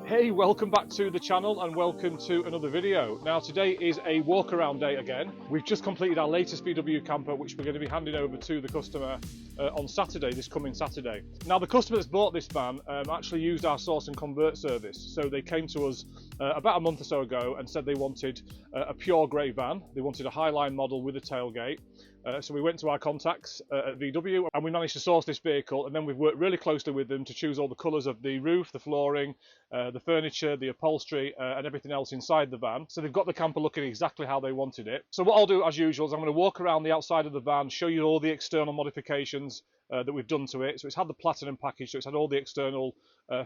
Hey, welcome back to the channel and welcome to another video. Now today is a walk around day again. We've just completed our latest VW camper, which we're going to be handing over to the customer on Saturday, this coming Saturday. Now the customer that's bought this van actually used our source and convert service. So they came to us about a month or so ago and said they wanted a pure grey van. They wanted a Highline model with a tailgate. So we went to our contacts at VW and we managed to source this vehicle, and then we've worked really closely with them to choose all the colours of the roof, the flooring, the furniture, the upholstery and everything else inside the van. So they've got the camper looking exactly how they wanted it. So what I'll do as usual is I'm going to walk around the outside of the van, show you all the external modifications that we've done to it. So it's had the platinum package, so it's had all the external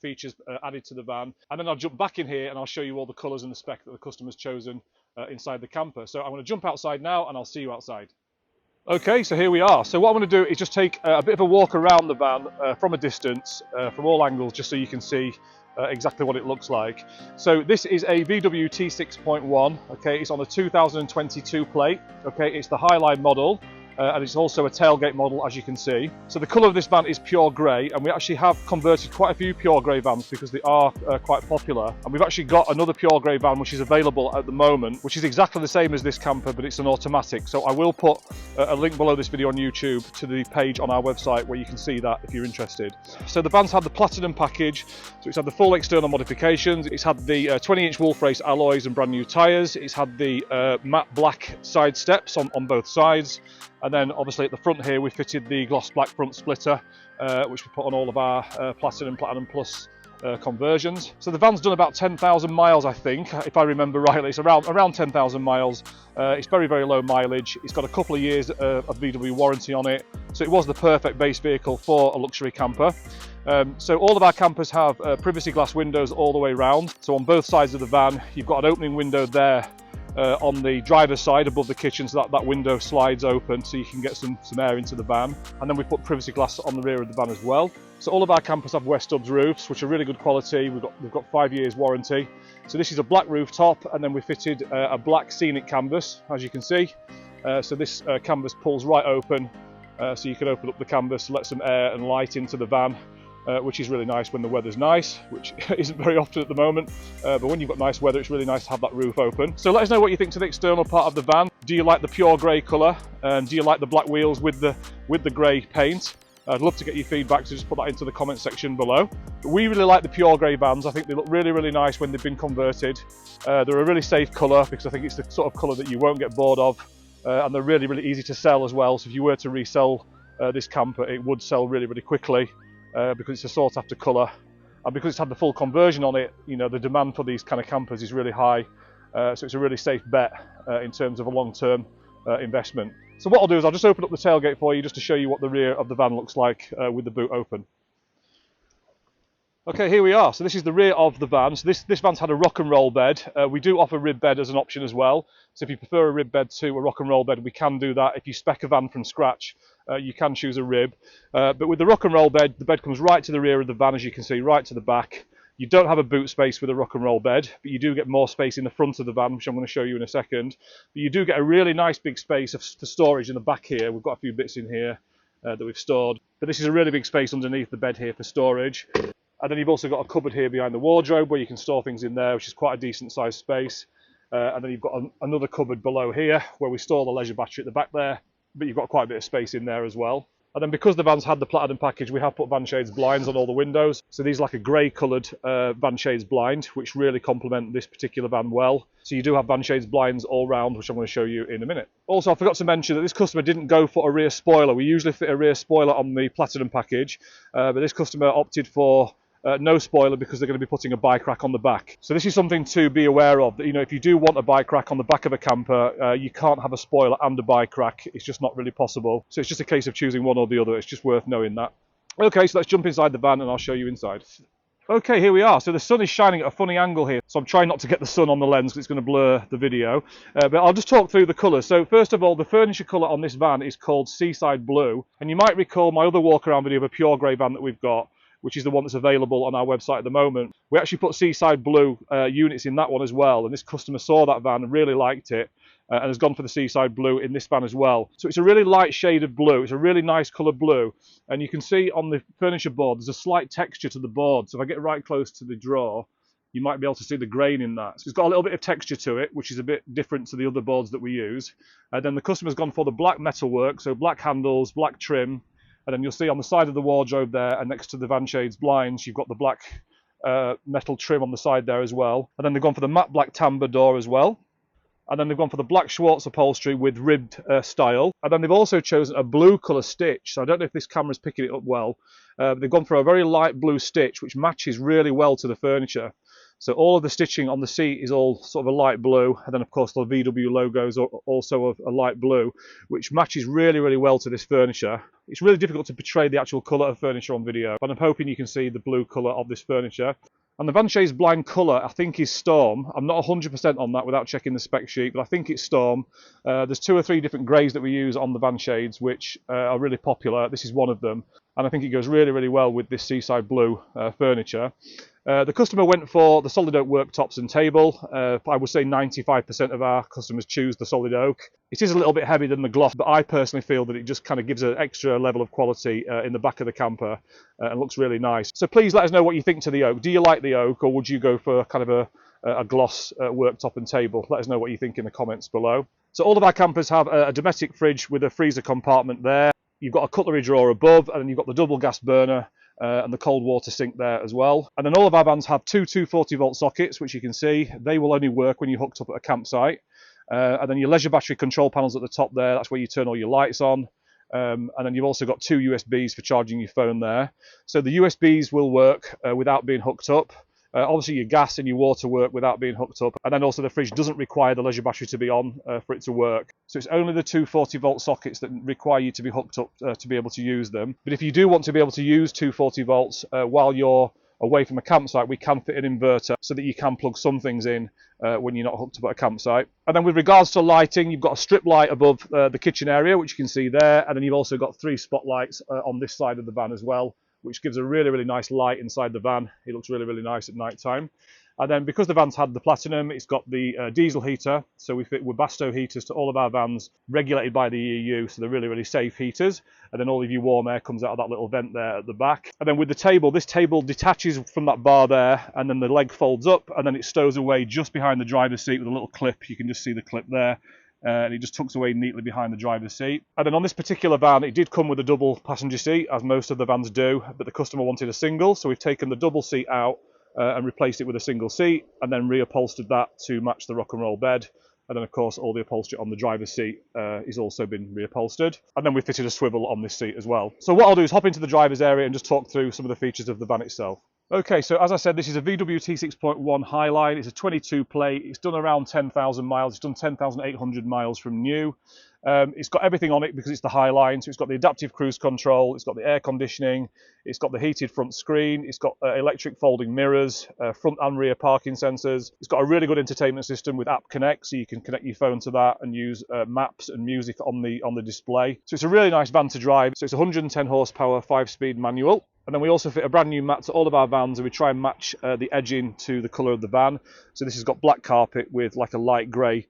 features added to the van, and then I'll jump back in here and I'll show you all the colours and the spec that the customer's chosen inside the camper. So I'm going to jump outside now and I'll see you outside. Okay, so here we are. So what I'm going to do is just take a bit of a walk around the van from a distance, from all angles, just so you can see exactly what it looks like. So this is a VW T6.1, okay, it's on a 2022 plate, okay, it's the Highline model. And it's also a tailgate model, as you can see. So the colour of this van is pure grey, and we actually have converted quite a few pure grey vans because they are quite popular. And we've actually got another pure grey van which is available at the moment, which is exactly the same as this camper, but it's an automatic. So I will put a link below this video on YouTube to the page on our website where you can see that if you're interested. So the van's had the platinum package, so it's had the full external modifications. It's had the 20-inch wolf race alloys and brand new tyres. It's had the matte black side steps on both sides. And then obviously at the front here we fitted the gloss black front splitter, which we put on all of our Platinum Plus conversions. So the van's done about 10,000 miles, I think, if I remember rightly. It's around 10,000 miles. It's very, very low mileage. It's got a couple of years of VW warranty on it. So it was the perfect base vehicle for a luxury camper. So all of our campers have privacy glass windows all the way round. So on both sides of the van, you've got an opening window there on the driver's side above the kitchen, so that window slides open so you can get some air into the van. And then we put privacy glass on the rear of the van as well. So all of our campers have West Stubbs roofs, which are really good quality. We've got 5 years warranty. So this is a black rooftop, and then we fitted a black scenic canvas, as you can see. So this canvas pulls right open, so you can open up the canvas, let some air and light into the van. Which is really nice when the weather's nice, which isn't very often at the moment, but when you've got nice weather it's really nice to have that roof open. So let us know what you think to the external part of the van. Do you like the pure grey colour? Do you like the black wheels with the grey paint? I'd love to get your feedback, so just put that into the comment section below. But we really like the pure grey vans. I think they look really, really nice when they've been converted. They're a really safe colour because I think it's the sort of colour that you won't get bored of, and they're really, really easy to sell as well. So if you were to resell this camper, it would sell really, really quickly. Because it's a sought after colour, and because it's had the full conversion on it, you know, the demand for these kind of campers is really high, so it's a really safe bet in terms of a long-term investment. So what I'll do is I'll just open up the tailgate for you just to show you what the rear of the van looks like with the boot open. Okay, here we are. So this is the rear of the van. So this van's had a rock and roll bed. We do offer rib bed as an option as well. So if you prefer a rib bed to a rock and roll bed, we can do that. If you spec a van from scratch, you can choose a rib. But with the rock and roll bed, the bed comes right to the rear of the van, as you can see, right to the back. You don't have a boot space with a rock and roll bed, but you do get more space in the front of the van, which I'm going to show you in a second. But you do get a really nice big space for storage in the back here. We've got a few bits in here that we've stored. But this is a really big space underneath the bed here for storage. And then you've also got a cupboard here behind the wardrobe where you can store things in there, which is quite a decent sized space. And then you've got another cupboard below here where we store the leisure battery at the back there, but you've got quite a bit of space in there as well. And then because the van's had the platinum package, we have put van shades blinds on all the windows. So these are like a grey coloured van shades blind, which really complement this particular van well. So you do have van shades blinds all round, which I'm going to show you in a minute. Also, I forgot to mention that this customer didn't go for a rear spoiler. We usually fit a rear spoiler on the platinum package, but this customer opted for no spoiler because they're going to be putting a bike rack on the back. So this is something to be aware of, that, you know, if you do want a bike rack on the back of a camper, you can't have a spoiler and a bike rack. It's just not really possible. So it's just a case of choosing one or the other. It's just worth knowing that. Okay, so let's jump inside the van and I'll show you inside. Okay, here we are. So the sun is shining at a funny angle here, so I'm trying not to get the sun on the lens because it's going to blur the video. But I'll just talk through the colours. So first of all, the furniture colour on this van is called Seaside Blue. And you might recall my other walk around video of a pure grey van that we've got, which is the one that's available on our website at the moment. We actually put Seaside Blue units in that one as well, and this customer saw that van and really liked it, and has gone for the Seaside Blue in this van as well. So it's a really light shade of blue. It's a really nice colour blue, and you can see on the furniture board there's a slight texture to the board. So if I get right close to the drawer, you might be able to see the grain in that. So it's got a little bit of texture to it, which is a bit different to the other boards that we use. Then the customer's gone for the black metalwork, so black handles, black trim, and then you'll see on the side of the wardrobe there and next to the van shades blinds, you've got the black metal trim on the side there as well. And then they've gone for the matte black timber door as well. And then they've gone for the black Schwartz upholstery with ribbed style. And then they've also chosen a blue colour stitch. So I don't know if this camera's picking it up well. They've gone for a very light blue stitch, which matches really well to the furniture. So all of the stitching on the seat is all sort of a light blue. And then, of course, the VW logos are also a light blue, which matches really, really well to this furniture. It's really difficult to portray the actual colour of furniture on video, but I'm hoping you can see the blue colour of this furniture. And the van shades blind colour, I think, is Storm. I'm not 100% on that without checking the spec sheet, but I think it's Storm. There's 2 or 3 different greys that we use on the van shades, which are really popular. This is one of them, and I think it goes really, really well with this seaside blue furniture. The customer went for the solid oak worktops and table. I would say 95% of our customers choose the solid oak. It is a little bit heavier than the gloss, but I personally feel that it just kind of gives an extra level of quality in the back of the camper and looks really nice. So please let us know what you think to the oak. Do you like the oak, or would you go for kind of a gloss worktop and table? Let us know what you think in the comments below. So all of our campers have a domestic fridge with a freezer compartment there. You've got a cutlery drawer above, and then you've got the double gas burner and the cold water sink there as well. And then all of our vans have 2 240 volt sockets, which you can see. They will only work when you're hooked up at a campsite. And then your leisure battery control panels at the top there, that's where you turn all your lights on. And then you've also got 2 USBs for charging your phone there. So the USBs will work without being hooked up. Obviously your gas and your water work without being hooked up, and then also the fridge doesn't require the leisure battery to be on for it to work. So it's only the 240 volt sockets that require you to be hooked up to be able to use them. But if you do want to be able to use 240 volts while you're away from a campsite, we can fit an inverter so that you can plug some things in when you're not hooked up at a campsite. And then with regards to lighting, you've got a strip light above the kitchen area, which you can see there, and then you've also got 3 spotlights on this side of the van as well, which gives a really, really nice light inside the van. It looks really, really nice at night time. And then because the van's had the platinum, it's got the diesel heater. So we fit Webasto heaters to all of our vans, regulated by the EU, so they're really, really safe heaters. And then all of your warm air comes out of that little vent there at the back. And then with the table, this table detaches from that bar there, and then the leg folds up, and then it stows away just behind the driver's seat with a little clip. You can just see the clip there. And it just tucks away neatly behind the driver's seat. And then on this particular van, it did come with a double passenger seat, as most of the vans do, but the customer wanted a single, so we've taken the double seat out and replaced it with a single seat, and then reupholstered that to match the rock and roll bed. And then, of course, all the upholstery on the driver's seat is also been reupholstered. And then we fitted a swivel on this seat as well. So what I'll do is hop into the driver's area and just talk through some of the features of the van itself. Okay, so as I said, this is a VW T6.1 Highline. It's a 22 plate. It's done around 10,000 miles. It's done 10,800 miles from new. It's got everything on it because it's the Highline. So it's got the adaptive cruise control. It's got the air conditioning. It's got the heated front screen. It's got electric folding mirrors, front and rear parking sensors. It's got a really good entertainment system with App Connect, so you can connect your phone to that and use maps and music on the display. So it's a really nice van to drive. So it's 110 horsepower, 5-speed manual. And then we also fit a brand new mat to all of our vans, and we try and match the edging to the colour of the van. So this has got black carpet with like a light grey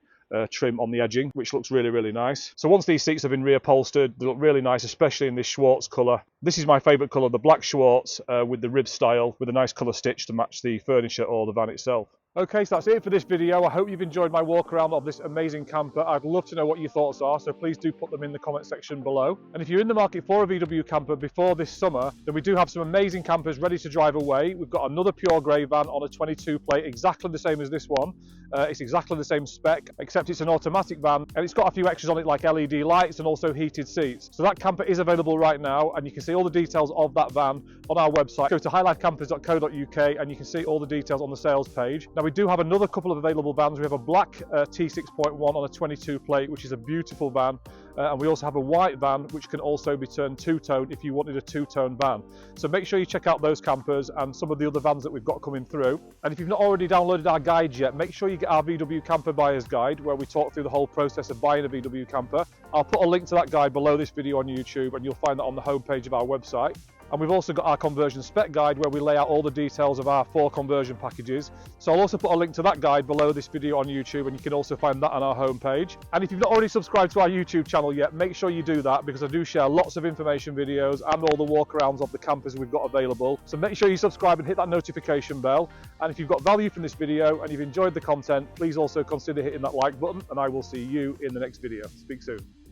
trim on the edging, which looks really, really nice. So once these seats have been reupholstered, they look really nice, especially in this Schwartz colour. This is my favourite colour, the black Schwartz with the rib style, with a nice colour stitch to match the furniture or the van itself. Okay, so that's it for this video. I hope you've enjoyed my walk around of this amazing camper. I'd love to know what your thoughts are, so please do put them in the comment section below. And if you're in the market for a VW camper before this summer, then we do have some amazing campers ready to drive away. We've got another pure grey van on a 22 plate, exactly the same as this one. It's exactly the same spec, except it's an automatic van, and it's got a few extras on it like LED lights and also heated seats. So that camper is available right now, and you can see all the details of that van on our website. Go to highlifecampers.co.uk and you can see all the details on the sales page. Now we do have another couple of available vans. We have a black T6.1 on a 22 plate, which is a beautiful van, and we also have a white van which can also be turned two-tone if you wanted a two-tone van. So make sure you check out those campers and some of the other vans that we've got coming through. And if you've not already downloaded our guide yet, make sure you get our VW Camper Buyer's Guide, where we talk through the whole process of buying a VW camper. I'll put a link to that guide below this video on YouTube, and you'll find that on the homepage of our website. And we've also got our conversion spec guide where we lay out all the details of our 4 conversion packages. So I'll also put a link to that guide below this video on YouTube, and you can also find that on our homepage. And if you've not already subscribed to our YouTube channel yet, make sure you do that, because I do share lots of information videos and all the walkarounds of the campers we've got available. So make sure you subscribe and hit that notification bell. And if you've got value from this video and you've enjoyed the content, please also consider hitting that like button, and I will see you in the next video. Speak soon.